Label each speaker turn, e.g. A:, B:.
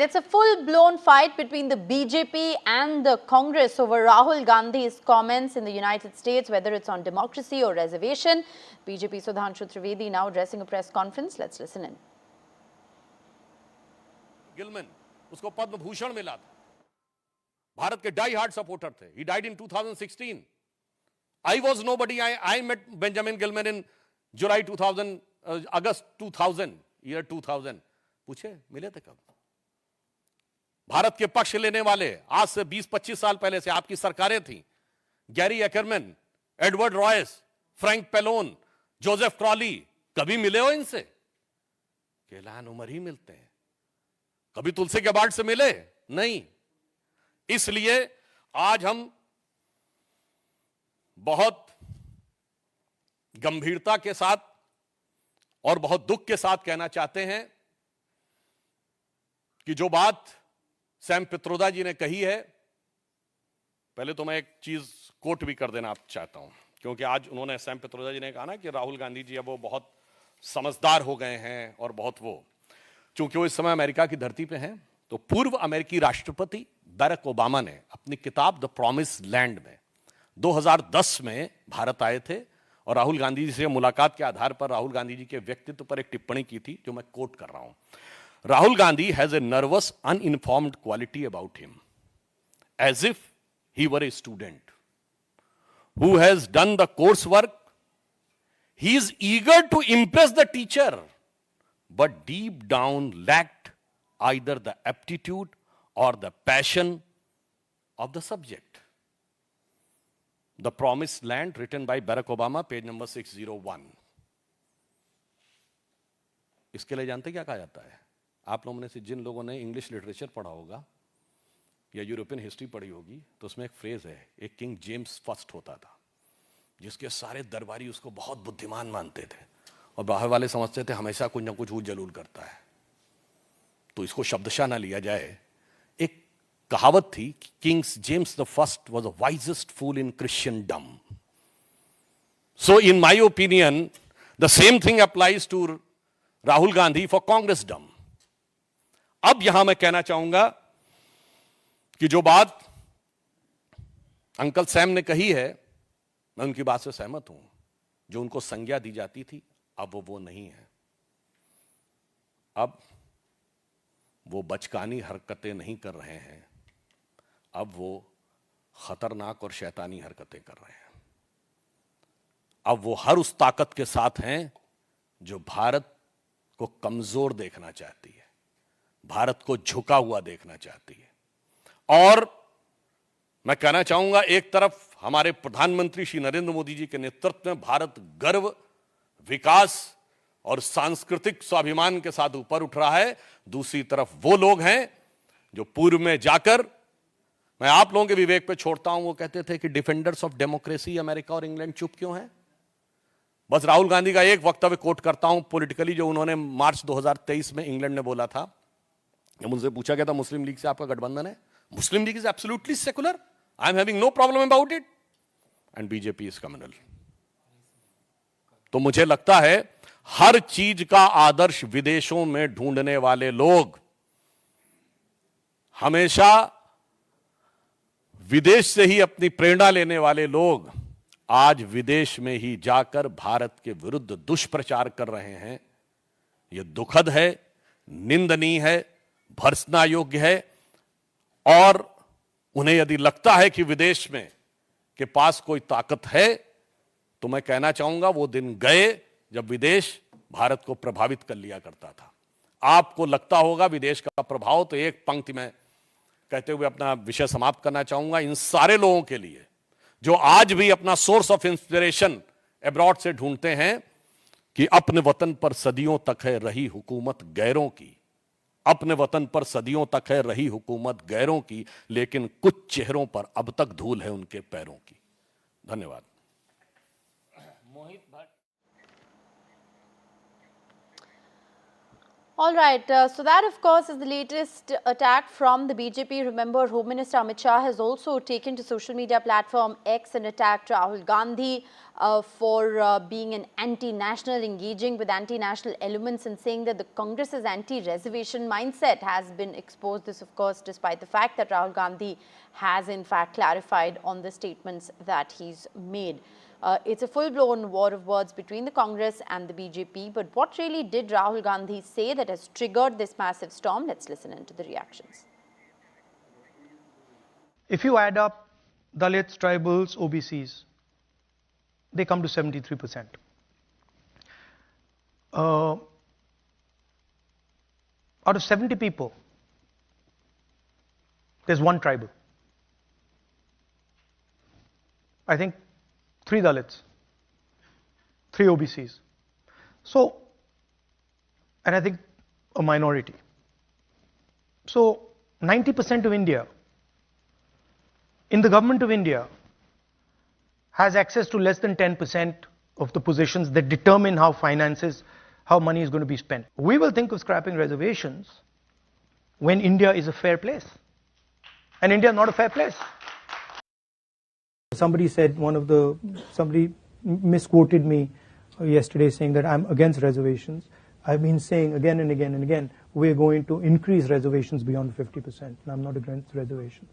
A: It's a full-blown fight between the BJP and the Congress over Rahul Gandhi's comments in the United States, whether it's on democracy or reservation. BJP Sudhanshu Trivedi now addressing a press conference. Let's listen in.
B: Gillman, उसको पद्म भूषण मिला था, भारत के die hard supporter थे. He died in 2016. I was nobody. I met Benjamin Gilman in July 2000, August 2000, year 2000. पूछे मिले थे कब? भारत के पक्ष लेने वाले आज से 20-25 साल पहले से आपकी सरकारें थी. Gary Ackerman, Edward Royce, Frank Pallone, Joseph Crowley, कभी मिले हो इनसे? केलान उमर ही मिलते हैं. कभी तुलसी गेबार्ड से मिले? नहीं. इसलिए आज हम बहुत गंभीरता के साथ और बहुत दुख के साथ कहना चाहते हैं कि जो बात सैम पित्रोदा जी ने कही है, पहले तो मैं एक चीज कोट भी कर देना चाहता हूं, क्योंकि आज उन्होंने सैम पित्रोदा जी ने कहा ना कि राहुल गांधी जी अब वो बहुत समझदार हो गए हैं और बहुत वो, चूंकि वो इस समय अमेरिका की धरती पे हैं, तो पूर्व अमेरिकी राष्ट्रपति बैरक ओबामा ने अपनी किताब द प्रॉमिस लैंड में 2010 में भारत आए थे और राहुल गांधी जी से मुलाकात के आधार पर राहुल गांधी जी के व्यक्तित्व पर एक टिप्पणी की थी, जो मैं कोट कर रहा हूं. Rahul Gandhi has a nervous, uninformed quality about him, as if he were a student who has done the coursework. He is eager to impress the teacher, but deep down lacked either the aptitude or the passion of the subject. The Promised Land, written by Barack Obama, page number 601. इसके लिए जानते क्या कहा जाता है? आप लोगों में से जिन लोगों ने इंग्लिश लिटरेचर पढ़ा होगा या यूरोपियन हिस्ट्री पढ़ी होगी, तो उसमें एक फ्रेज है, एक किंग जेम्स फर्स्ट होता था जिसके सारे दरबारी उसको बहुत बुद्धिमान मानते थे और बाहर वाले समझते थे हमेशा कुछ ना कुछ वो जलूल करता है. तो इसको शब्दशः ना लिया जाए. एक कहावत थी, kings James the first was the wisest fool in Christendom. So in my opinion the same thing applies to Rahul Gandhi for Congressdom. अब यहां मैं कहना चाहूंगा कि जो बात अंकल सैम ने कही है, मैं उनकी बात से सहमत हूं. जो उनको संज्ञा दी जाती थी, अब वो नहीं है. अब वो बचकानी हरकतें नहीं कर रहे हैं, अब वो खतरनाक और शैतानी हरकतें कर रहे हैं. अब वो हर उस ताकत के साथ हैं जो भारत को कमजोर देखना चाहती है, भारत को झुका हुआ देखना चाहती है. और मैं कहना चाहूंगा, एक तरफ हमारे प्रधानमंत्री श्री नरेंद्र मोदी जी के नेतृत्व में भारत गर्व, विकास और सांस्कृतिक स्वाभिमान के साथ ऊपर उठ रहा है. दूसरी तरफ वो लोग हैं जो पूर्व में जाकर, मैं आप लोगों के विवेक पे छोड़ता हूं, वो कहते थे कि डिफेंडर्स ऑफ डेमोक्रेसी अमेरिका और इंग्लैंड चुप क्यों है. बस राहुल गांधी का एक वक्तव्य कोट करता हूं पॉलिटिकली, जो उन्होंने मार्च 2023 में इंग्लैंड में बोला था. जब मुझसे पूछा गया था मुस्लिम लीग से आपका गठबंधन है, Muslim League is absolutely secular, I am having no problem about it, and BJP is communal. तो मुझे लगता है हर चीज का आदर्श विदेशों में ढूंढने वाले लोग हमेशा, विदेश से ही अपनी प्रेरणा लेने वाले लोग आज विदेश में ही जाकर भारत के विरुद्ध दुष्प्रचार कर रहे हैं. यह दुखद है, निंदनीय है, भर्त्सना योग्य है. और उन्हें यदि लगता है कि विदेश में के पास कोई ताकत है, तो मैं कहना चाहूंगा वो दिन गए जब विदेश भारत को प्रभावित कर लिया करता था. आपको लगता होगा विदेश का प्रभाव, तो एक पंक्ति में कहते हुए अपना विषय समाप्त करना चाहूंगा. इन सारे लोगों के लिए जो आज भी अपना सोर्स ऑफ इंस्पिरेशन अब्रॉड से ढूंढते हैं कि अपने वतन पर सदियों तक है रही हुकूमत गैरों की, अपने वतन पर सदियों तक है रही हुकूमत गैरों की, लेकिन कुछ चेहरों पर अब तक धूल है उनके पैरों की. धन्यवाद.
A: All right, so that of course is the latest attack from the BJP. Remember, Home Minister Amit Shah has also taken to social media platform X and attacked Rahul Gandhi for being an anti-national, engaging with anti-national elements, and saying that the Congress's anti-reservation mindset has been exposed. This of course despite the fact that Rahul Gandhi has in fact clarified on the statements that he's made. It's a full-blown war of words between the Congress and the BJP. But what really did Rahul Gandhi say that has triggered this massive storm? Let's listen into the reactions.
C: If you add up Dalits, tribals, OBCs, they come to 73%. Out of 70 people, there's one tribal. I think 3 Dalits, 3 OBCs. So, and I think a minority. So, 90% of India, in the government of India, has access to less than 10% of the positions that determine how money is going to be spent. We will think of scrapping reservations when India is a fair place. And India is not a fair place. Somebody misquoted me yesterday saying that I'm against reservations. I've been saying again and again and again, we're going to increase reservations beyond 50%. And I'm not against reservations.